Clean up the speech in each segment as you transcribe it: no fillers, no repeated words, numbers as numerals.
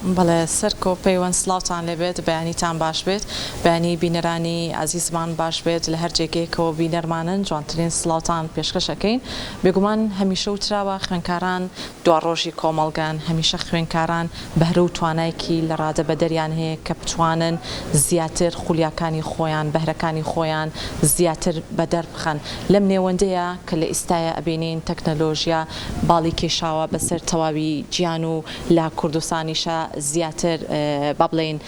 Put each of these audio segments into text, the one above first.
بەڵێ سەرکۆ پەیوەند سڵاوتان لێبێت بەیانیتان باش بێت بەینی بینەرانی عزیزمان باش بێت لە هەر جێگەیەکەوە بینەرمانن جوانترین سڵاوتان پێشکەشەکەین بێگومان هەمیشە وتراوە خوێنکاران دواڕۆژی کۆمەڵگان هەمیشە خوێنکاران بەهرە و توانایکی لە ڕادە بە دەریان هەیە کە بتوانن زیاتر خولیاکانی خۆیان بەهرەکانی خۆیان زیاتر بەدەر بخەن لەم نێوەندەیە کە لە ئێستاە ئەبینین تەکنەلۆژیا باڵی کێشاوە بەسەر تەواوی گیان و لە کوردستانیشە زیاتر با بڵێن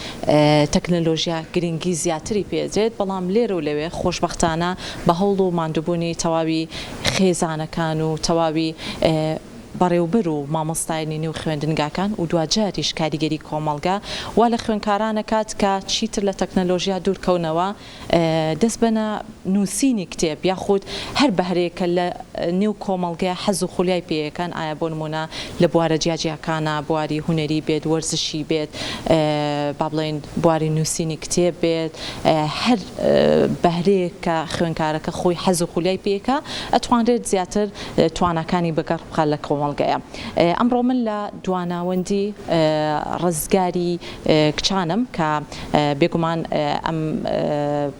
تەکنەلۆژیا گرنگی زیاتری پێدرێت بەڵام لێرە و لەوێ خۆشبەختانە بە هەوڵ و ماندووبوونی تەواوی خێزانەکان و تەواوی بەڕێوبەر و مامۆستایانی نێو خوێندنگاکان و دوجاریش کاریگەری کۆمەڵگا وا لە خوێنکارانە کات کە چیتر لە تەکنەلۆژیا دوورکەونەوە دەست بەنە نووسینی کتێب یاخود هەر بەهرەیەکە لە نێو کۆمەڵگەیە حەز و خولیای پێیەکان ئایا بۆ نمونە لە بوارە جیاجیەکانە بواری هوەری بێت وەرزشی بێت با بڵێن بواری نووسینی کتێب بێت هەر بەهرەیەک کە خوێنکارەکە خۆی حەز و خولیای پێیەکە ئەتوانرێت زیاتر توانەکانی بەگەڕ بخات لە کۆمەڵگەیە ئەمڕۆ من لە دواناوەندی ڕزگاری کچانم کە بێگومان ئەم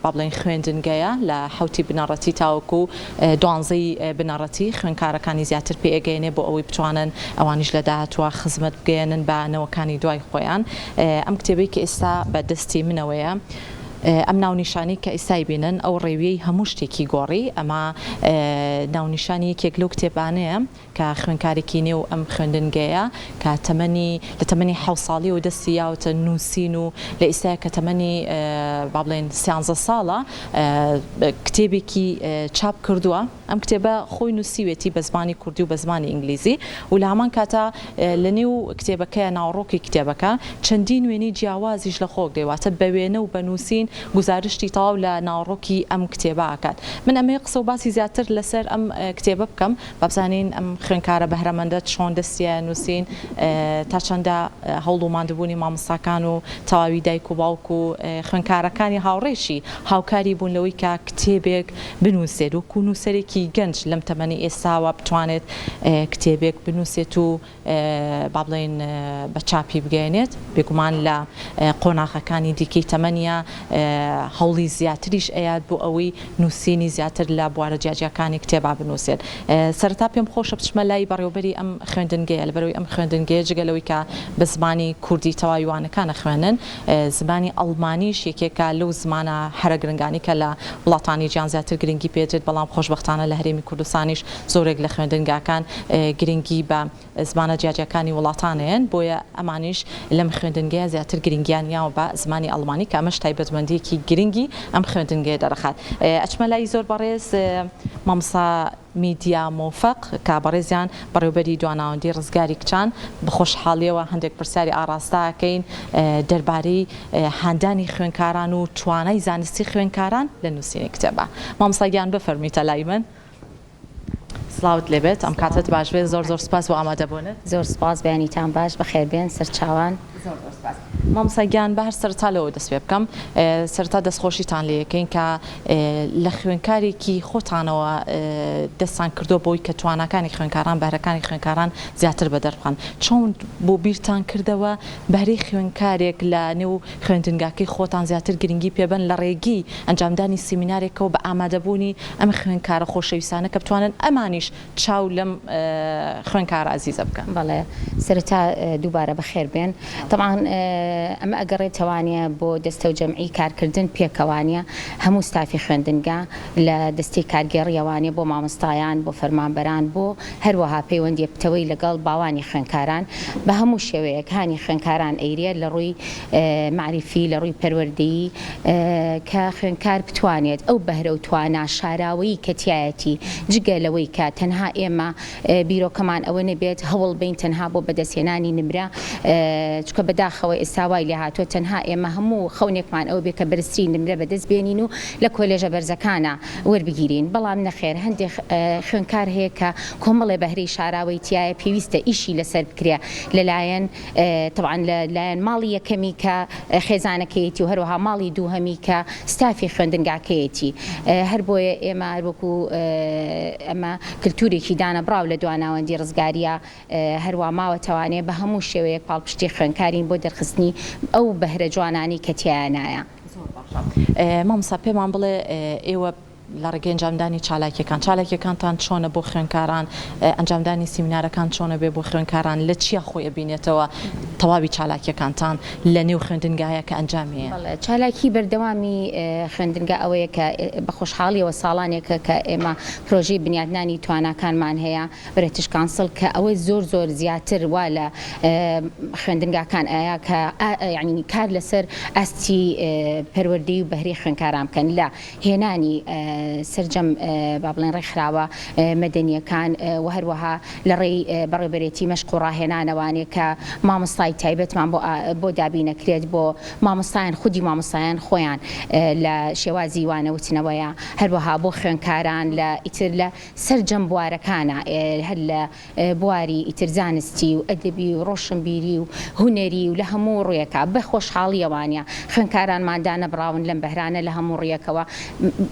با بڵێن خوێندنگەیە لە حوتی بنەڕەتی تاوەکو دوانزەی بنەڕەتی خوێنکارەکانی زیاتر پێگەێنێ بۆ ئەوەی بتوانن ئەوانیش لە داهاتوە خزمەت بگەێنن بە نەوەکانی دوای خۆیان ئەم کتێبەی کە ئێستا بە دەستی منەوەیە ئەم ناونیشانی کە ئێستای بینن ئەو ڕێویەی هەموو شتێکی گۆڕی ئەمە ناونیشانی یەکێک لەو کتێبانەیە کە خوێنکارێکی نێو ئەم خوێندنگەیە کە لە تەمەنی 7 ساڵی و دەستی یاوتە نووسین و لە ئێستاە کە تەمەنی با بڵێن 13 ساڵە کتێبێکی چاپ کردووە ئەم کتێبە خۆی نووسیوێتی بە زمانی کوردی و بە زمانی ئینگلیزی و لە هەمان کاتە لە نێو کتێبەکەیە ناوڕۆکی کتێبەکە چەندین وێنەی جیاوازیش لە خۆک دێواتە بە وێنە و بە نووسین گزارشتی تاو لە ناوڕۆکی ئەم کتێبە ئاکات من ئەمەیە قسە و باسی زیاتر لەسەر ئەم کتێبە بکەم بابزانین ئەم خوێنکارە بەهرەمەندە چۆن دەستیە نووسین تا چەندە هەوڵ و ماندووبوونی مامۆستاکان و تەواوی دایک و باوک و خوێنکارەکانی هاوڕێشی هاوکاری بوون لەوەی کە کتێبێک بنووسێت وەکو نووسەرێکی گەنج لەم تەمەنی ئێستاوە بتوانێت کتێبێک بنووسێت و با بڵێن بە چاپی بگەێنێت بێگومان لە قۆناغەکانی دیکەی تەمەنیە هەوڵی زیاتریش ئەیات بۆ ئەوەی نووسینی زیاتر لە بوارە جیاجیەکانی کتێبا بنووسێت سەرەتا پێم خۆشە بچمە لای بەڕێوەبەری ئەم خوێندنگەیە لەبەرەوەی ئەم خوێندنگەیە جگەلەوەی کە بە زمانی کوردی تەواویوانەکانە خوێنن زمانی ئەڵمانیش یەکێکە لەو زمانە هەرە گرنگانی کە لە وڵاتانی گیان زیاتر گرنگی پێدرێت بەڵام خۆشبەختانە لە هەرێمی کوردستانیش زۆرێک لە خوێندنگاکان گرنگی بە زمانە جیاجیەکانی وڵاتانەیەن بۆیە ئەمانیش لەم خوێندنگەیە زیاتر گرنگیان یاوە بە زمانی ئەڵمانی کە ئەمەش تایبەتمەندیەکی گرنگی ئەم خوێندنگەیە دەرەخات ئەچمە لای زۆر بەڕێز مامۆستا میدیا مۆفق کە بەڕێزیان بەڕێوەبەری دواناوەندی ڕزگاری کچان بەخۆشحاڵیەوە هەندێک پرسیاری ئاڕاستاکەین دەربارەی هاندانی خوێنکاران و توانای زانستی خوێنکاران لە نووسینی کتێبە مامۆستا گیان بفەرمیتە لای من سڵاوت لێبێت ئەم کاتت باش بێت زۆر سپاس بۆ ئامادەبوونت زۆر سپاس بەیانیتان باش بەخێربێن سەرچاوان مامۆستا گیان بە هەر سەرەتا لەوە دەست پێ بکەم سەرەتا دەستخۆشیتان لێ یەکەین کە لە خوێنکارێکی خۆتانەوە دەستان کردو بۆی کە توانەکانی خوێنکاران بەهرەکانی خوێنکاران زیاتر بەدەربخان چۆن بۆ بیرتان کردەوە بەهرەی خوێنکارێک لە نێو خوێندنگاکەی خۆتان زیاتر گرنگی پێبن لە ڕێگی ئەنجامدانی سیمینارێکەوە بە ئامادەبوونی ئەم خوێنکارە خۆشەویستانە کە بتوانن ئەمانیش چاو لەم خوێنکارە عەزیزە بکەن بەڵێ سەرەتا دووبارە بەخێربێن طبعاً ئەمە ئەگەڕێتەوانە بۆ دەستە و جەمعی کارکردن پێکەوانە هەموو ستافی خوێندنگا لە دەستی کارگێڕیەوانێ بۆ مامۆستایان بۆ فەرمانبەران بۆ هەروەها پەیوەندی پتەوەی لەگەڵ باوانی خوێنکاران بە هەموو شێوەیەکانی خوێنکاران ئەیرێت لە ڕووی معریفی لە ڕووی پەروەردەیی کە خوێنکار بتوانێت ئەو بەهرە و توانە شاراوەیی کە تایەتی جگە لەوەی کە تەنها ئێمە بیرۆکەمان ئەوە نەبێت هەوڵ بین تەنها بۆ بەدەستهێنانی نمرە چکە بەداخەوە ئێستا ئاساوای لێ هاتووە تەنها ئێمە هەموو خەونێکمان ئەو بێ کە بەرزترین نمرە بەدەست بێنین و لە کۆلێژە بەرزەکانە وەربگیرین بەڵام نەخێر هەندێک خوێندکار هەیە کە کۆمەڵێ بەهرەی شاراوەی تایە پێویستە ئیشی لەسەر بکرێ لەلایەن طبعا لەلایەن ماڵی یەکەمی کە خێزانەکەیەتی و هەروەها ماڵی دووهەمی کە ستافی خوێندنگاکەیەتی هەر بۆیە ئێمە وەکو ئەمە کللتورێکی دانەبراو لە دواناوەندی ڕزگاریە هەروە ماوەتەوانێ بە هەموو شێوەیەک پاڵپشتی خوێندکارین بۆ دەرخستنی ئەو بەهرە جوانانی کە تیانایە. مامۆستا پێمان بڵێ ئێوە لە ڕێگەی ئەنجامدانی چالاکیەکانتان چۆنە بۆ خوێندکاران ئەنجامدانی سیمینارەکان چۆنە بێ بۆ خوێندکاران لە چیە خۆی ئەبینێتەوە تەواوی چالاکیەکانتان لە نێو خوێندنگایە کە ئەنجامیە؟ چالاکی بەردەوامی خوێندنگا ئەوەیە کە بە خۆشحاڵیەوە ساڵانێکە کە ئێمە پرۆژەی بنیادنانی تواناکانمان هەیە برێتش کانسڵ کە ئەوەی زۆر زیاتر وا لە خوێندنگاکان ئایا کە یعنی کار لەسەر ئاستی پەروەردەی و بەهرەی خوێندکاران بکەن لە هێنانی سرجەم با بڵێن ڕێکخراوە مەدەنیەکان و هەروەها لە ڕێی بەڕێوەبەرێتی مەشق و ڕاهێنانەوانێ کە مامۆستای تایبەتمان بۆ دابینەکرێت بۆ مامۆستایان خودی مامۆستایان خۆیان لە شێوازی وانەوتنەوەیە هەروەها بۆ خوێندکاران لە ئیتر لە سرجەم بوارەکانە هەر لە بواری ئیتر زانستی و ئەدەبی و ڕۆشنبیری و هونەری و لە هەموو ڕوویەکە بە خۆشحاڵیەوانە خوێندکارانمان دانەبراون لەم بەهرانە لە هەموو ڕوویەکەوە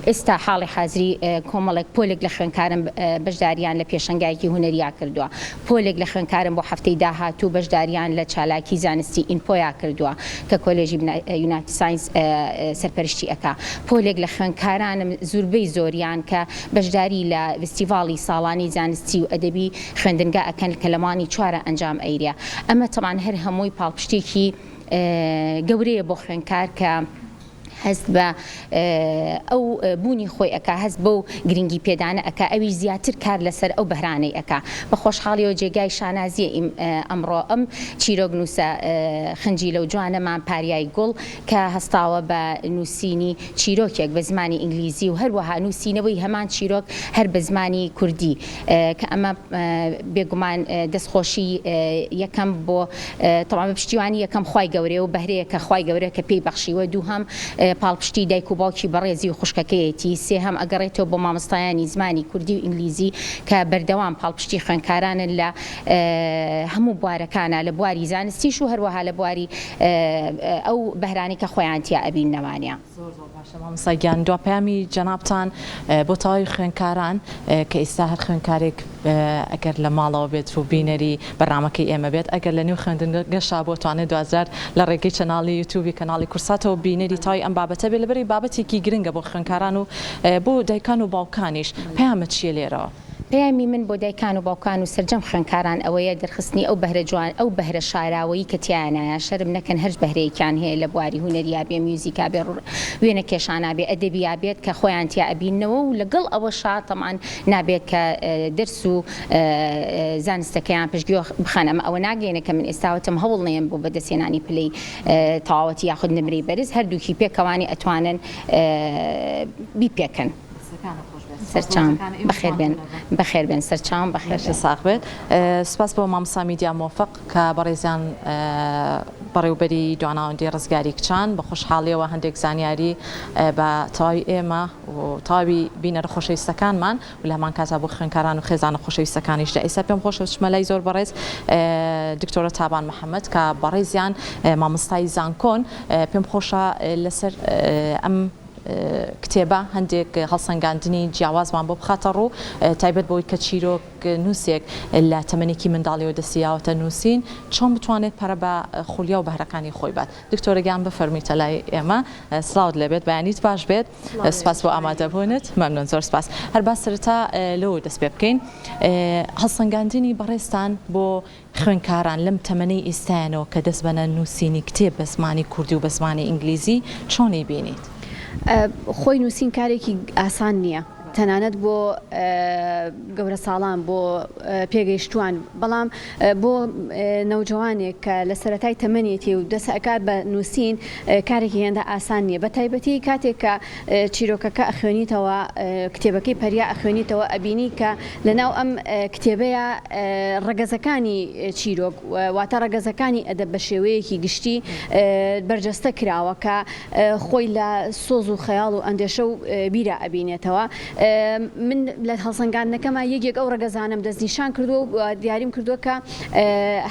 ئێستا حاڵی حازری کۆمەڵێک پۆلێک لە خوێندکارم بەشداریان لە پێشەنگایەکی هونەریا کردووە پۆلێک لە خوێندکارم بۆ هەفتەی داهاتوو بەشداریان لە چالاکی زانستی ئینپۆیا کردووە کە کۆلێژی یونایتد ساینس سەرپەرشتی ئەکا پۆلێک لە خوێندکارانم زوربەی زۆریان کە بەشداری لە فستیڤاڵی ساڵانی زانستی و ئەدەبی خوێندنگا ئەکەن کە لەمانی چوارە ئەنجام ئەیرە ئەمە تەمان هەر هەمووی پاڵپشتێکی گەورەیە بۆ خوێندکار کە هەست بە ئەو بوونی خۆی ئەکا هەست بەو گرنگی پێدانە ئەکا ئەوی زیاتر کار لەسەر ئەو بەهرانەی ئەکا بە خۆشحاڵیەوە جێگای شانازیە ئەمڕۆ ئەم چیرۆک نووسە خنجی لەو جوانەمان پاریای گوڵ کە هەستاوە بە نووسینی چیرۆکێک بە زمانی ئینگلیزی و هەروەها نووسینەوەی هەمان چیرۆک هەر بە زمانی کوردی کە ئەمە بێگومان دەستخۆشی یەکەم بۆ تەواو پشتیوانی یەکەم خوای گەورەیە و بەهرەیە کە خوای گەورە کە پێی بەخشیوە دووهەم پاڵپشتی دایک و باوکی بەڕێزی و خوشکەکەیەتی سێهەم ئەگەڕێتەوە بۆ مامۆستایانی زمانی کوردی و ئینگلیزی کە بەردەوام پاڵپشتی خوێندکارانن لە هەموو بوارەکانە لە بواری زانستیش و هەروەها لە بواری ئەو بەهرانی کە خۆیان تیا ئەبین نەوانە. مامۆستا گیان دوا پەیامی جەنابتان بۆ تەواوی خوێندکاران کە ئێستا هەر خوێندکارێک ئەگەر لە ماڵەوە بێت و بینەری بەڕامەکەی ئێمە بێت ئەگەر لە نێو خوێندنگەشا بۆ توانێت دوازار لە ڕێگەی چەناڵی یوتیوبی کەناڵی کورساتەوە بینەری تای ئەم بابەتە بێ لەبەری بابەتێکی گرنگە بۆ خوێندکاران و بۆ دایکان و باوکانیش پەیامە چیە لێرەوە؟ پەیامی من بۆ دایکان و باوکان و سرجەم خوێندکاران ئەوەیە دەرخستنی ئەو بەهرە جوان ئەو بەهرە شاراوەیی کە تیانایە شەرم نەکەن هەر بەهرەیەکیان هەیە لە بواری هونەریا بێ میوزیکا بێ وێنە کێشانە بێ ئەدەبیا بێت کە خۆیان تیا ئەبینەوە و لەگەڵ ئەوە شاتەمان نابێت کە دەرس و زانستەکەیان پشتگوێ بخەن ئەمە ئەوە ناگەێنە کە من ئێستاوەتم هەوڵ نێم بۆ بەدەستێنانی پلەی تەواوەتی یاخود نمرەی بەرز هەردووکی پێکەوانی ئەتوانن بیپێکن. سەرچاوم بەخێر بێن سەرچاوم بەخێر ساغ بێت. سپاس بۆ مامۆستا میدیا مۆفق کە بەڕێزیان بەڕێوبەری دواناوەندی ڕزگاری کچان بە خۆشحاڵیەوە هەندێک زانیاری بە تەواوی ئێمە و تەواوی بینەرە خۆشەویستەکانمان و لە هەمان کاتا بۆ خوێندکاران و خێزانە خۆشەویستەکانیشدا ئێستا پێم خۆشە چمەلای زۆر بەڕێز دکتۆرە تابان محەممەد کە بەڕێزیان مامۆستای زانکۆن پێم خۆشە لەسەر ئەم کتێبە هەندێک هەڵسەنگاندنی جیاوازمان بۆ بخاتە ڕوو تایبەت بۆی کە چیرۆک نووسێک لە تەمەنێکی منداڵیەوە دەستیاوەتە نووسین چۆن بتوانێت پەرە بە خولیا و بەهرەکانی خۆی بات. دکتۆرەگیان بفەرمیتە لای ئێمە سلااوت لەبێت بەیانیت باش بێت سپاس بۆ ئامادەبوونت مەمنون زۆر سپاس. هەر با سەرەتا لەوە دەست پێ بکەین هەڵسەنگاندنی بەڕێستان بۆ خوێندکاران لەم تەمەنەی ئێستایانەوە کە دەست بەنە نووسینی کتێب بە زمانی کوردی و بە زمانی ئینگلیزی چۆنی بینیت؟ خۆی نووسین کارێکی ئاسان نییە تەنانەت بۆ گەورە ساڵان بۆ پێگەیشتوان بەڵام بۆ نەوجوانێک کە لە سەرەتای تەمەنێتی و دەسەکات بە نووسین کارێکی هێندە ئاسان نییە بە تایبەتی کاتێک کە چیرۆکەکە ئەخوێنیتەوە کتێبەکەی پەریا ئەخوێنیتەوە ئەبینی کە لەناو ئەم کتێبەیە ڕەگەزەکانی چیرۆک واتە ڕەگەزەکانی ئەدەب بە شێوەیەکی گشتی بەرجەستە کراوە کە خۆی لە سۆز و خەیاڵ و ئەندێشە و بیرە ئەبینێتەوە من لە هەڵسەنگاندنەکەمە یەکێک ئەو ڕەگەزانم دەستنیشان کردو و دیاریم کردووە کە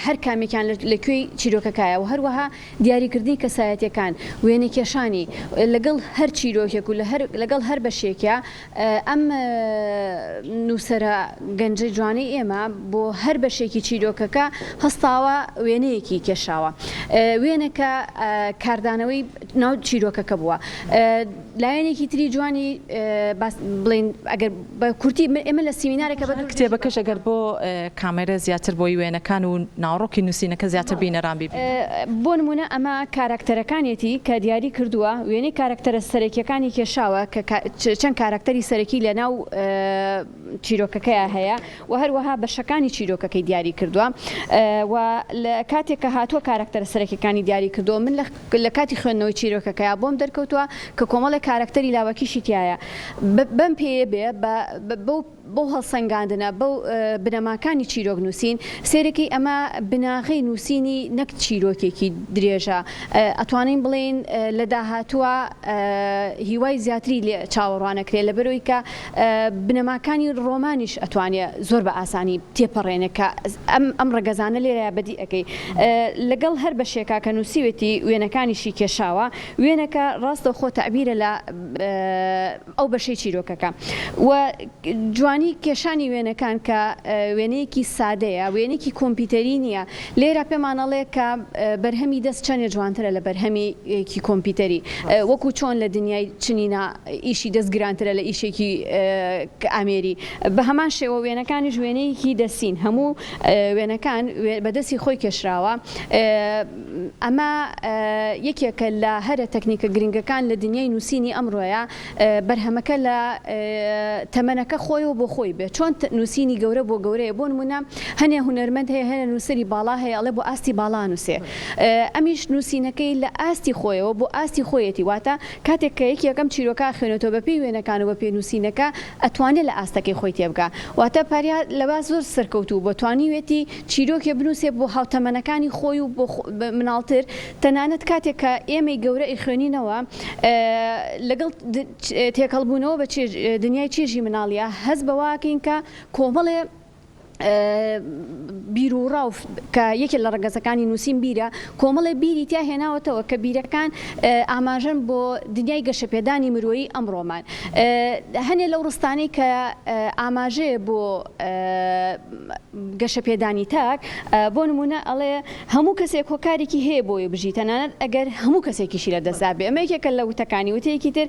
هەر کامێکیان لەکوێی چیرۆکەکایە و هەروەها دیاریکردنی کەسایەتیەکان وێنە کێشانی لەگەڵ هەر چیرۆکێک و لەگەڵ هەر بەشێکە ئەم نووسەرە گەنجەی جوانەی ئێمە بۆ هەر بەشێکی چیرۆکەکە هەستاوە وێنەیەکی کێشاوە وێنەکە کاردانەوەی ناو چیرۆکەکە بووە لایەنێکی تری جوانی بڵین ئەگەر بە کورتی ئێمە لە سیمینارێکە بە کتێبەکەش ئەگەر بۆ کامێرە زیاتر بۆی وێنەکان و ناوڕۆکی نووسینەکە زیاتر بینەران ببین بۆ نمونە ئەمە کاراکتەرەکانێتی کە دیاری کردووە وێنەی کاراکتەرە سەرەکیەکانی کێشاوە کە چەند کاراکتەری سەرەکی لە ناو چیرۆکەکەیە هەیە و هەروەها بەشەکانی چیرۆکەکەی دیاری کردووە و لە کاتێک کە هاتووە کاراکتەرە سەرەکیەکانی دیاری کردووە من لە کاتی خوێندنەوەی چیرۆکەکەیە بۆم دەرکەوتووە کە کۆمەڵی کاراکتەری لاوەکیشی تایە بەم پێیە بێ بۆ هەڵسەنگاندنە بەو بنەماکانی چیرۆک نووسین سێرەکەی ئەمە بناغی نووسینی نەک چیرۆکێکی درێژە ئەتوانین بڵێن لە داهاتووە هیوای زیاتری لێ چاوەڕوانەکرێت لە بەرەوەی کە بنەماکانی ڕۆمانیش ئەتوانێت زۆر بە ئاسانی تێپەڕێنەکە ئەم ڕەگەزانە لێرەیە بەدی ئەەکەی لەگەڵ هەر بەشێکا کە نووسیوێتی وێنەکانیشی کێشاوە وێنەکە ڕاستە خۆ تەعبیرە لە ئەو بەشەی چیرۆکەکە و جوانی کێشانی وێنەکان کە وێنەیەکی سادەیە وێنێکی کۆمپیوتەری نییە لێرە پێمانەڵێ کە بەرهەمی دەست چەندێ جوانترە لە بەرهەمێکی کۆمپیوتەری وەکو چۆن لە دنیای چنینە ئیشی دەستگرانترە لە ئیشێکی ئامێری بە هەمان شێوە وێنەکانیش وێنەیەکی دەستین هەموو وێنەکان بەدەستی خۆی کێشراوە ئەمە یەکێکە لە هەرە تەکنیکە گرنگەکان لە دنیای نووسینی ئەمڕۆیە بەرهەمەکە لە تەمەنەکە خۆی و بۆ خۆی بێت چۆن نووسینی گەورە بۆ گەورەیە بۆ نمونە هەنێ هونەرمەند هەیە هەنە نووسری باڵا هەیە ئەڵێ بۆ ئاستی باڵا نووسێ ئەمیش نووسینەکەی لە ئاستی خۆیەوە بۆ ئاستی خۆیەتی واتە کاتێک کە یەکێکم چیرۆکە خوێنێتەوە بە پێی وێنەکان و بە پێ نووسینەکە ئەتوانێت لە ئاستەکەی خۆی تێبگا واتە پاریا لەباس زۆر سەرکەوتوو بۆ توانیوێتی چیرۆکێ بنووسێ بۆ هاوتەمەنەکانی خۆی و بۆ مناڵتر تەنانەت کاتێک کە ئێمەی گەورە ئیخوێنینەوە لەگەڵ تێکەڵبوونەوە بە دنیای چێژی مناڵیە هەز بەواکەین کە کۆمەڵێ بیر و ڕاو کە یەکێ لە ڕەگەزەکانی نووسین بیرە کۆمەڵی بیری تیا هێناوەتەوە کە بیرەکان ئاماژەن بۆ دنیای گەشەپێدانی مرۆیی ئەمڕۆمان هەنێ لەو ڕستانەی کە ئاماژەیە بۆ گەشەپێدانی تاک بۆ نمونە ئەڵێ هەموو کەسێک هۆکارێکی هەیە بۆی بژی تەنانەت ئەگەر هەموو کەسێکیشی لە دەستدا بێ ئەمە یەکێکە لە وتەکانی وتەیەکی تر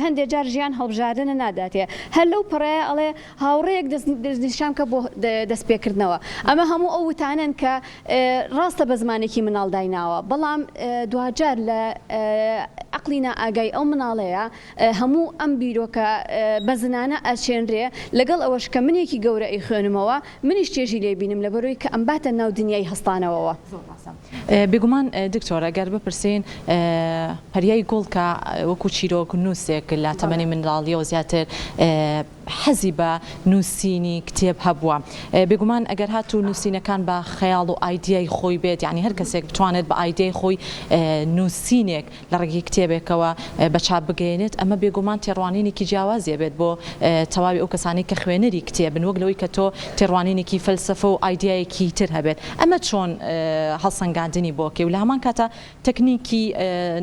هەندێک جار ژیان هەڵبژاردنە ناداتێ هەر لەو پڕەیە ئەڵێ هاوڕەیەک دەستنیشان کە بۆ دەستپێکردنەوە ئەمە هەموو ئەو وتانن کە ڕاستە بە زمانێکی مناڵ دایناوە بەڵام دوجار لە عقلینا ئاگای ئەو مناڵەیە هەموو ئەم بیرۆکە بەزنانە ئەچێنرێ لەگەڵ ئەوەش کە منێکی گەورە ئەی خوێنمەوە منیش چێژی لێ بینم لە بەرۆی کە ئەم باتە ناو دنیای هەستانەوەەوە بێگومان دکتۆرە گەر بپرسین پەریای گوڵکە وەکو چیرۆک نووسێک لە تەمەنی منداڵیەوە زیاتر حەزی بە نووسینی کتێب هەبووە بێگومان ئەگەر هاتوو نووسینەکان بە خەیاڵ و ئایدیای خۆی بێت یعنی هەر کەسێک بتوانێت بە ئایدیای خۆی نووسینێک لە ڕێگی کتێبێکەوە بەچاپ بگەێنێت ئەمە بێگومان تێڕوانینێکی جیاوازیە بێت بۆ تەواوی ئەو کەسانی کە خوێنەری کتێبن وەک لەوەی کە تۆ تێڕوانینێکی فەلسەفە و ئایدیایەکی تر هەبێت ئەمە چۆن هەڵسەنگاندنی بۆکێ و لە هەمان کاتە تەکنیکی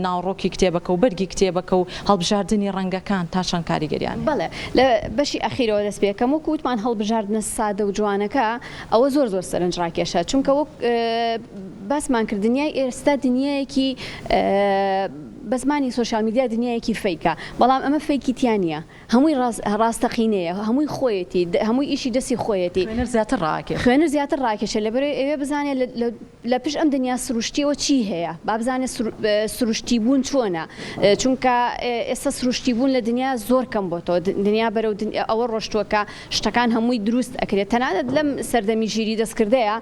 ناوڕۆکی کتێبەکە و بەرگی کتێبەکە و هەڵبژاردننی ڕەنگەکان تا چەند کاریگەریان بەڵێ لە بەشی ئەخیرەوە دەست پێکەم و کووتمان هەڵبژاردنە سادە و جوانەکە ئەوە زۆر سەرنجڕاکێشە چونکە وەک باسمان کرد دنیای ئێستا دنیایەکی بە زمانی سوۆشیال میدیا دنیایەکی فەیکە بەڵام ئەمە فەیکی تیانە هەمووی ڕاستەقینەیە هەمووی خۆیەتی هەمووی ئیشی دەستی خۆیەتی خوێنەر زیاتر ڕاکێشە لەبەرەوەی ئێوێ بزانێت لە پشت ئەم دنیا سروشتیەوە چی هەیە با بزانێت سروشتی بوون چۆنە چونکە ئێستا سروشتی بوون لە دنیا زۆر کەم بۆ تۆ دنیا بەرەو ئەوە ڕۆشتووەکە شتەکان هەمووی دروست ئەکرێت تەنانەت لەم سەردەمی ژیری دەستکردەیە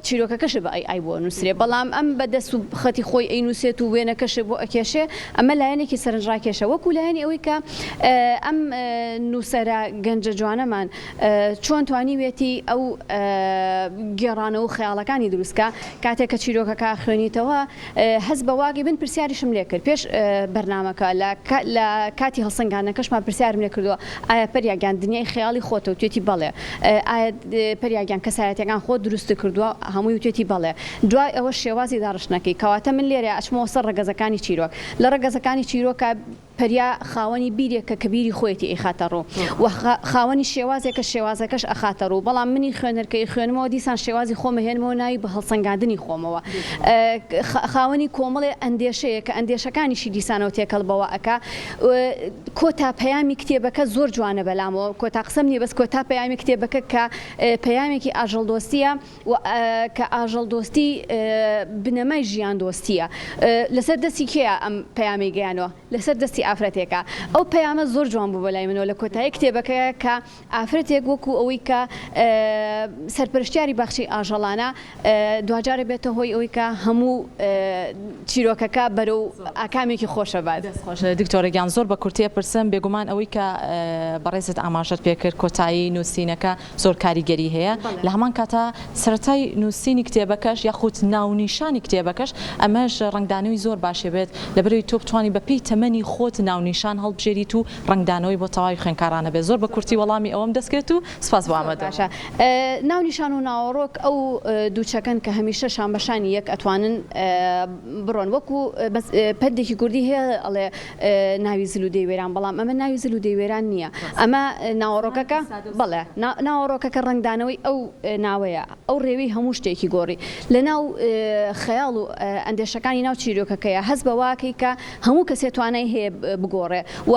چیرۆکەکەش بە ئای بۆ نووسێ بەڵام ئەم بەدەست و خەتی خۆی ئەینووسێت و وێنەکەش بۆ ئەکێشێ ئەمە لایەنێکی سەرنجڕاکێشە وەکو لایەنی ئەوەی کە ئەم نووسەرە گەنجە جوانەمان چۆن توانیوێتی ئەو گێڕانە و خەیاڵەکانی دروستکە کاتێک کە چیرۆکەکە خوێنیتەوە هەست بە واگەی بن پرسیاریشم لێ کرد پێش بەرنامەکە لە کاتی هەڵسەنگاندنەکەشمان پرسیارم لێ کردووە ئایا پەریاگیان دنیای خەیاڵی خۆتە و توێتی بەڵێ ئایا پەریاگیان کەسایەتیەکان خۆ دروست کردووە هەمووی وتێتی بەڵێ دوای ئەوە شێوازی داڕشتنەکەی کەواتە من لێرە ئەچمەوە سەر ڕەگەزەکانی چیرۆک لە ڕەگەزەکانی چیرۆکە پەریا خاوەنی بیرێکە کە بیری خۆیەتی ئەیخاتە ڕوو و خاوەنی شێوازێکە شێوازەکەش ئەخاتە ڕوو بەڵام منی خوێنەرکەی خوێنمەوە دیسان شێوازی خۆمە هێنمەوە ناوی بە هەڵسەنگاندنی خۆمەوە خاوەنی کۆمەڵێ ئەندێشەیە کە ئەندێشەکانیشی دیسانەوە تێکەڵبەوە ئەکا کۆتا پەیامی کتێبەکە زۆر جوانە بەلامەوە کۆتا قسەم نییە بەس کۆتا پەیامی کتێبەکە کە پەیامێکی ئاژەڵدۆستیە کە ئاژەڵدۆستی بنەمای ژیان دۆستیە لەسەر دەستی کێیە ئەم پەیامی گەیانەوە لەسەر دەستی ئافرەتێکە ئەو پەیامە زۆر جوان بوو بەلای منەوە لە کۆتایی کتێبەکە کە ئافرەتێک وەکو ئەوەی کە سەرپەرشتیاری باخچی ئاژەڵانە دوجارە بێتە هۆی ئەوەی کە هەموو چیرۆکەکە بەرەو ئاکامێکی خۆشە بات دکتۆرەگیان زۆر بە کورتیە پرسم بێگومان ئەوەی کە بەڕێزت ئاماژەت پێکرد کۆتایی نووسینەکە زۆر کاریگەری هەیە لە هەمان کاتە سەرەتای نووسینی کتێبەکەش یاخود ناونیشانی کتێبەکەش ئەمەش ڕنگدانەوەی زۆر باشێ بێت لەبەرەوەی تۆ بتوانانی بە پێی تەمەنی خۆت ناونیشان هەڵبژێریت و ڕنگدانەوەی بۆ تەواوی خوێندکارانە بێت زۆر بە کورتی وەڵامی ئەوەم دەستکرێت و سپاس بۆ ئامادەبوونت. ناونیشان و ناوەڕۆک ئەو دووچەکەن کە هەمیشە شانبەشانی یەک ئەتوانن بڕۆن وەکو پەردێکی کوردی هەیە ئەڵێ ناوی زلودەی وێران بەڵام ئەمە ناوی زلودەی وێران نییە ئەمە ناوەڕۆکەکە بەڵێ ناوەڕۆکەکە ڕنگدانەوەی ئەو ناوەیە ئەو ڕێوەی هەموو شتێکی گۆڕی لە ناو خەیاڵ و ئەندێشەکانی ناو چیرۆکەکەیە هەست بە واکەی کە هەموو کەسێ توانای هەیە بگۆڕێ و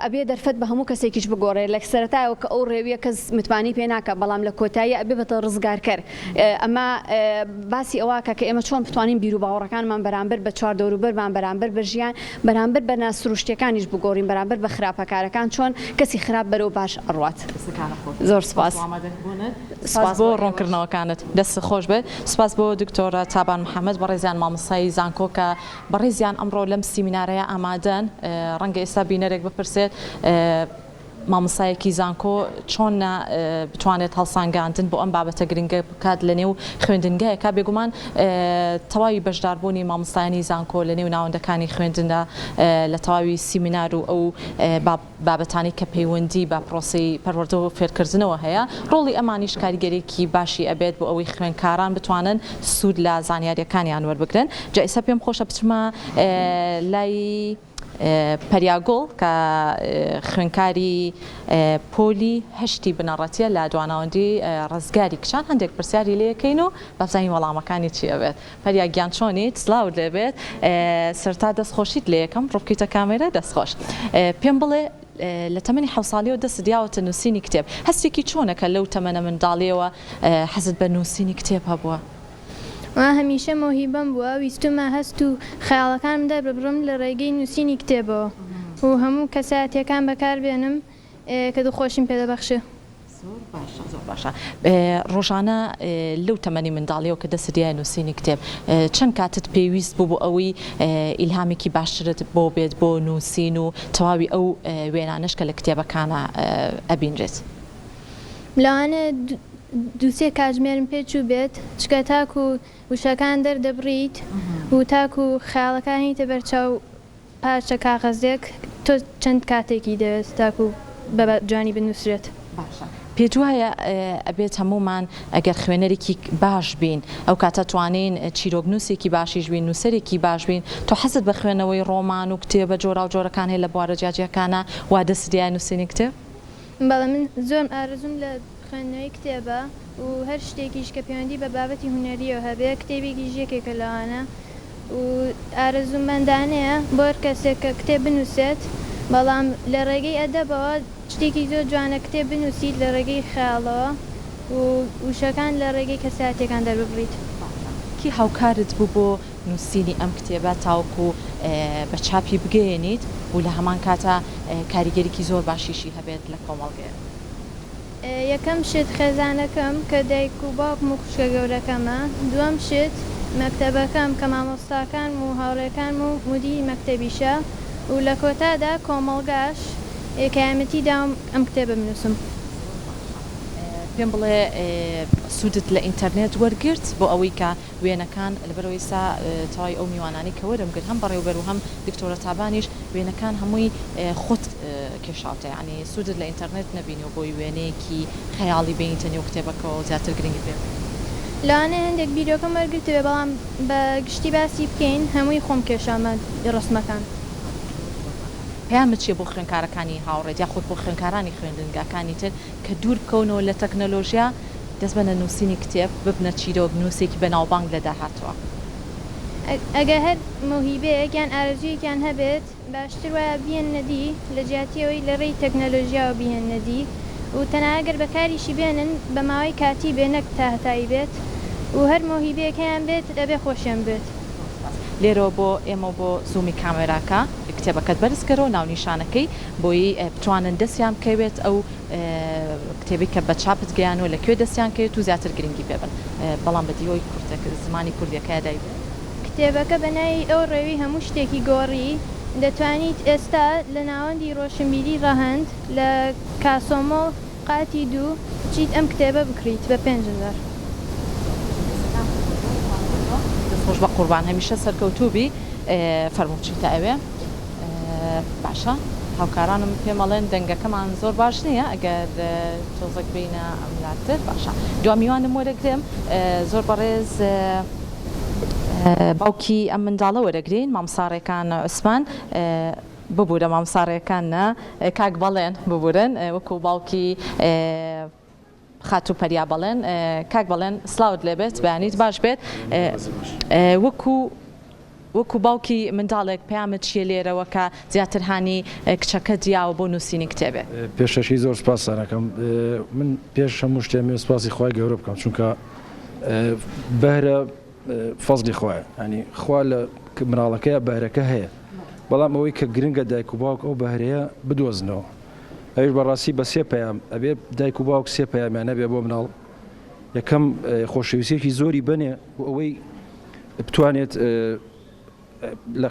ئەبێ دەرفەت بە هەموو کەسێکیش بگۆڕێ لە سەرەتایەوە کە ئەو ڕێویە کەس متمانی پێ ناکە بەڵام لە کۆتایی ئەبێ بەتە ڕزگارکەر ئەمە باسی ئەوەکە کە ئێمە چۆن بتوانین بیر و باوەڕەکانمان بەرامبەر بە چوار دەوروبەرمان بەرامبەر بە ژیان بەرامبەر بە ناسروشتیەکانیش بگۆڕین بەرامبەر بە خراپەکارەکان چۆن کەسی خراپ بەرەو باش ئەڕوات. زۆر سپاس بۆ ڕوونکردنەوەکانت دەست خۆش بێت سپاس بۆ دکتۆرە تابان محەممەد بەڕێزیان مامۆستای زانکۆ کە بەڕێزیان ئەمڕۆ لەم سیمینارەیە ئامادەن ڕەنگە ئێستا بینەرێک بپرسێت مامۆستایەکی زانکۆ چۆن بتوانێت هەڵسانگاندن بۆ ئەم بابەتە گرنگە بکات لە نێو خوێندنگایەکە بێگومان تەواوی بەشداربوونی مامۆستایانی زانکۆ لە نێو ناوەندەکانی خوێندندا لە تەواوی سیمینار و ئەو بابەتانی کە پەیوەندی بە پرۆسی پەروەردە و فێرکردنەوە هەیە ڕۆڵی ئەمانیش کاریگەرێکی باشی ئەبێت بۆ ئەوەی خوێندکاران بتوانن سوود لە زانیاریەکانیان وەربگرن جا ئێستا پێم خۆشە بچمە لای پەریاگۆڵ کە خوێنکاری پۆلی هەشتی بنەڕەتیە لە دواناوەندی ڕزگاری کچان هەندێک پرسیاری لێکەین و بەزانی وەڵامەکانی چی ئەبێت پەریاگیان چۆنیت سلااو لێبێت سەرتا دەستخۆشیت لە یەکەم ڕووبکەیتە کامێرە دەستخۆش پێم بڵێ لە تەمەنی حوساڵیەوە دەست دیاوەتە نووسینی کتێب هەستێکی چۆنەکە لەو تەمەنە منداڵیەوە حەزت بە نووسینی کتێب هەبووە؟ هەمیشە مۆهیبەم بووە ویستمە هەست و خەیاڵەکانمدا ببڕم لە ڕێگەی نووسینی کتێبەوە و هەموو کەساتیەکان بەکاربێنم کە دڵخۆشیم پێدەبەخشێ. زۆر باشە ڕۆژانە لەو تەمەنی منداڵیەوە کە دەست دیای نووسینی کتێب چەند کاتت پێویست بوو بۆ ئەوەی ئیلهامێکی باشترت بۆ بێت بۆ نووسین و تەواوی ئەو وێنانش کە لە کتێبەکانە ئەبینرێت؟ لەوانە دووسێ کاتژمێرم پێچوو بێت چکە تاکو وشەکان دەردەبڕیت و تاکو خەیاڵەکانی تە بەرچاو پارچە کاغەزێک تۆ چەند کاتێکی دەوێت تاکو بە جوانی بنووسرێت. پێت وایە ئەبێت هەمومان ئەگەر خوێنەرێکی باش بین ئەو کاتە توانین چیرۆکنووسێکی باشیش بین نووسەرێکی باش بین تۆ حەزت بە خوێنەوەی ڕۆمان و کتێبە جۆرا و جۆرەکان هەیە لە بوارە جیاجیەکانە وا دەست دیای نووسینی کتێب؟ بەڵێ من زۆر ئارەزوم لە خوێندنەوەی کتێبە و هەر شتێکیش کە پەیوەندی بە بابەتی هونەریەوە هەبێ کتێبێکی ژێکێکە لەوانە و ئارەزومەندانەیە بۆ کەسێک کە کتێب بنووسێت بەڵام لە ڕێگەی ئەدەبەوە شتێکی زۆر جوانە کتێب بنووسیت لە ڕێگەی خەیاڵەوە و وشەکان لە ڕێگەی کەساتێکان دەرببڕیت. کی هاوکارت بوو بۆ نووسینی ئەم کتێبە تاوەکو بە چاپی بگەێنیت و لە هەمان کاتە کاریگەریکی زۆر باشیشی هەبێت لە کۆمەڵگەیە؟ یەکەم شت خێزانەکەم کە دایک و باوکم و خوشکە گەورەکەمە، دووەم شت مەکتەبەکەم کە مامۆستاکان و هاوڕێکان و مودیری مەکتەبیشە و لە کۆتادا کۆمەڵگاش کەیامەتیدا ئەم کتێبە بنووسم. پێم بڵێ سوودت لە ئینتەرنێت وەرگرت بۆ ئەوەی کە وێنەکان لەبەرەوەی سا تاوای ئەو میوانانی کە وەرمگرت هەم بەڕێوبەر و هەم دکتۆرە تابانیش وێنەکان هەمووی خۆت کێشاوتە، ینی سوودت لە ئینتەرنێت نەبینیەوە بۆی وێنەیەکی خەیاڵی بینیتە نێو کتێبەکەەوە زیاتر گرنگی پێ. لەوانەیە هەندێک بیرۆکەم وەرگرتوێ بەڵام بە گشتی باسی بکەین هەمووی خۆم کێشامە ڕسمەکان. پەیامت چیە بۆ خوێندکارەکانی هاوڕێت یاخود بۆ خوێندکارانی خوێندنگاکانی تر کە دوور بکەونەوە لە تەکنەلۆژیا دەست بە نووسینی کتێب ببنە چیرۆک نووسێکی بەناوبانگ لە داهاتوە؟ ئەگەر هەر مۆهیبەیەک یان ئارەزوویەکیان هەبێت باشتر وایە بهێننەدی لە جیاتیەوەی لە ڕێی تەکنەلۆژیاوە بهێننەدی و تەنانەگەر بەکاریشی بێنن بە ماوەی کاتی بێنەک تا هەتایی بێت و هەر مۆهیبەیەکیان بێت دەبێ خۆشیان بێت. لێرەوە بۆ ئێمە بۆ زوومی کامێراکە کتێبەکەت بەرزکەرەوە ناونیشانەکەی بۆی بتوانن دەستیان بکەوێت ئەو کتێبی کە بە چاپت گەیانەوە لەکوێ دەستیان کەوێت و زیاتر گرنگی پێبن بەڵام بە دیۆی زمانی کوردیەکەی دایبێت. کتێبەکە بەناوی ئەو ڕێوی هەموو شتێکی گۆڕی دەتوانیت ئێستا لە ناوەندی ڕۆشنبیری ڕەهەند لە کاسۆمۆڵ قاتی دوو چیت ئەم کتێبە بکریت بە 5,000. خۆش بە قوربان هەمیشە سەرکەوتوبی فەرموچیتە ئەوێ باشە هاوکارانم پێمەڵێن دەنگەکەمان زۆر باش نییە ئەگەر تۆزێک بینە ئەملاتر باشە دوامیوانم وەرەگرم زۆر بەڕێز باوکی ئەم منداڵە وەرەگرین مامساڕێکان عوسمان ببوورە مامساڕەکانە کاک بەڵێن ببورن وەکو باوکی خاتو پەریا بەڵێن کاک بەڵێن سلااوت لێبێت بەیانیت باش بێت وەکو باوکی منداڵێک پەیامت چیە لێرەوە کە زیاتر هانی کچەکە دیاوە بۆ نووسینی کتێبێ؟ پێشەشی زۆر سپاس سارەکەم من پێش هەموو شتێ سپاسی خۆی گەورە بکەم چونکە بەهرە فەزلی خۆیە ینی خوا لە مناڵەکەیە بەهرەکە هەیە بەڵام ئەوەی کە گرنگە دایک و باوک ئەو بەهرەیە بدۆزنەوە ئەوش بەڕاستی بە سێ پەیام ئەبێ دایک و باوک سێ پەیامیان نەبێ بۆ مناڵ یەکەم خۆشەویستێکی زۆری بنێ و ئەوەی بتوانێت لە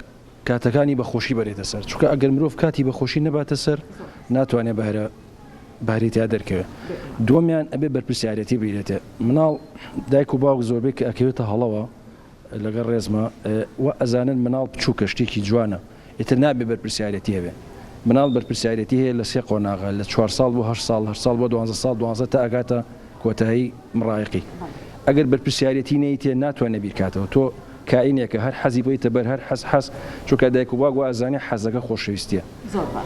کاتەکانی بەخۆشی بەرێتە سەر چونکە ئەگەر مرۆڤ کاتی بەخۆشی نەباتە سەر ناتوانێت بەهرێتیا دەرکەوێت. دووەمیان ئەبێ بەرپرسیارەتی بێتێ مناڵ دایک و باوک زۆربەی کە ئەکەوێتە هەڵەوە لەگەڵ ڕێزمە و ئەزانن مناڵ بچووکە شتێکی جوانە ئیتر نابێ بەرپرسیارەتی هەبێ مناڵ بەرپرسیارەتی هەیە لە سێ قۆناغا لە 4 ساڵ بۆ 8 ساڵ 8 ساڵ بۆ 12 ساڵ 12 تا ئاگاتە کۆتایی مڕایقی ئەگەر بەرپرسیارەتی نەیتێ ناتوانێت بیرکاتەوە تۆ کائینێکە هەر حەزی بۆیتە بەر هەر حەز چونکە دایک و باوک ئەزانێ حەزەکە خۆشەویستیە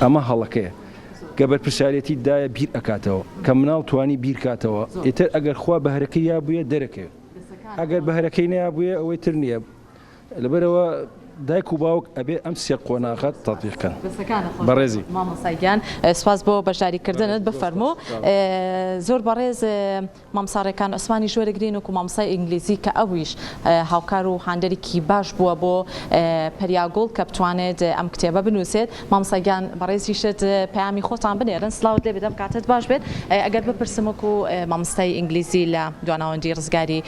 ئەمە هەڵەکەیە کە بەرپرسیارەتی دایە بیر ئەکاتەوە کە مناڵ توانی بیرکاتەوە ئیتر ئەگەر خوا بەهرەکەی یابووە دەرەکەوێت ئەگەر بەهرەکەی نەیابووە ئەوەی تر نییە لەبەرەوە دایک و باوک ئەبێ ئەم سێ قۆناغات تەطبیقکەن بەڕێزی مامۆسایگیان سپاس بۆ بەشداریکردنت بفەرموو زۆر بەڕێز مامساڕێکان عوسمانی ژۆرەگرین وەکو مامۆسای ئینگلیزی کە ئەویش هاوکار و هاندێرێکی باش بووە بۆ پەریاگوڵ کە بتوانێت ئەم کتێبە بنووسێت مامۆسایگیان بەڕێزیشت پەیامی خۆتان بنێرن سلااوت لێ بدەم کاتت باش بێت ئەگەر بپرسم وەکو مامۆستای ئینگلیزی لە دواناوەندی ڕزگاری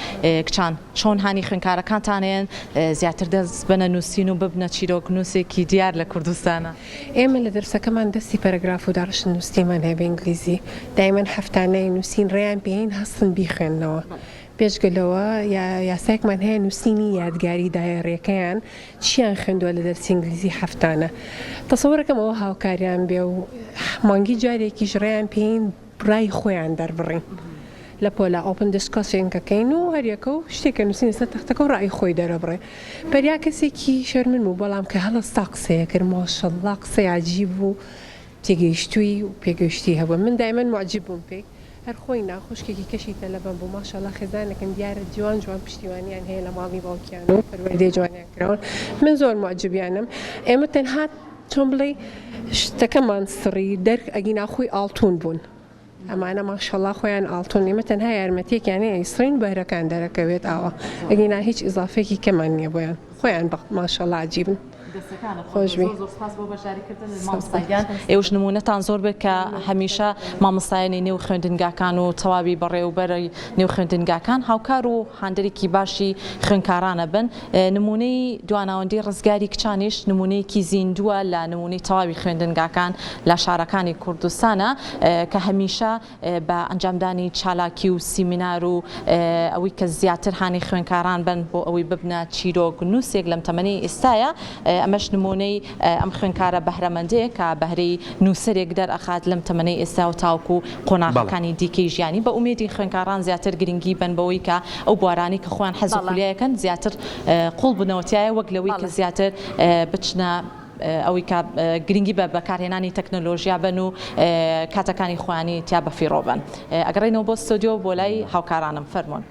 کچان چۆن هانی خوێندکارەکانتانێن زیاتر دەست بنە نووسین و ببنە چیرۆک نووسێکی دیار لە کوردستانە؟ ئێمە لە دەرسەکەمان دەستی پەرەگراف و داڕشن نووسیمان هەیە بە ئینگلیزی دایمەن هەفتانەی نووسین ڕێیان پێین هەستن بیخوێننەوە پێشگەلەوە یاسایەکمان هەیە نووسینی یادگاری دایەڕێکەیان چیان خوێندووە لە دەرسی ئینگلیزی هەفتانە تەسەوەرەکەم ئەوە هاوکاریان بێ و مانگی جارێکیش ڕێیان پێین ڕای خۆیان دەربڕین لە پۆلا ئۆپن دیسکۆسیۆنکەکەین و هەریەکە و شتێکە نووسین سەر تەختەکە و ڕای خۆی دەرەبڕێ پەریا کەسێکی شەرمن بوو بەڵام کە هەڵەستا قسەیە کرد ماشەڵڵا قسەی عەجیب و تێگەیشتووی و پێگەیشتی هەبوو من دایمەن معجب بووم پێی هەر خۆی ناخۆشکێکی کەشی تەلەبەن بوو ماشەڵا خێزانێکن دیارە جوان پشتیوانیان هەیە لە ماڵی باوکیان و پەروەردەی جوانیان کراون من زۆر معجبیانم ئێمە تەنها چۆن بڵێ شتەکەمان سڕی دەرک ئەگینا خۆی ئاڵتون بوون ئەمانە ماشەڵا خۆیان ئاڵتون ئێمە تەنها یارمەتێکیانەیە ئیسرین بەهرەکان دەرەکەوێت ئاوە ئەگینا هیچ ئیزافێکی کەمان نییە بۆیان خۆیان ماشەڵا عجیبن. ئێوش نمونەتان زۆر بێت کە هەمیشە مامۆستایانی نێو خوێندنگاکان و تەواوی بەڕێوەبەری نێو خوێندنگاکان هاوکار و هاندێکی باشی خوێندکارانە بن نمونەی دواناوەندی ڕزگاری کچانیش نمونەیەکی زیندووە لە نمونەی تەواوی خوێندنگاکان لە شارەکانی کوردستانە کە هەمیشە بە ئەنجامدانی چالاکی و سیمینار و ئەوەی کە زیاتر هاانی خوێندکاران بن بۆ ئەوەی ببنە چیرۆک نووسێک لەم تەمەنی ئێستایە ئەمەش نمونەی ئەم خوێندکارە بەهرەمەندەیە کە بەهرەی نووسەرێک دەرئەخات لەم تەمەنەی ئێستا و تاوکو قۆناغەکانی دیکەی ژیانی بە ئومێدی خوێندکاران زیاتر گرنگی بن بەوەی کە ئەو بوارانی کە خۆیان حەز و خولیایەکەن زیاتر قوڵ بنەوەتیایە وەک لەوەی کە زیاتر بچنە ئەوەی کە گرنگی بە بەکارهێنانی تەکنۆلۆژیا بن و کاتەکانی خۆیانی تیا بەفیڕۆ بن ئەگەڕێنەوە بۆ ستۆدیۆ بۆ لای هاوکارانم فەرمۆن.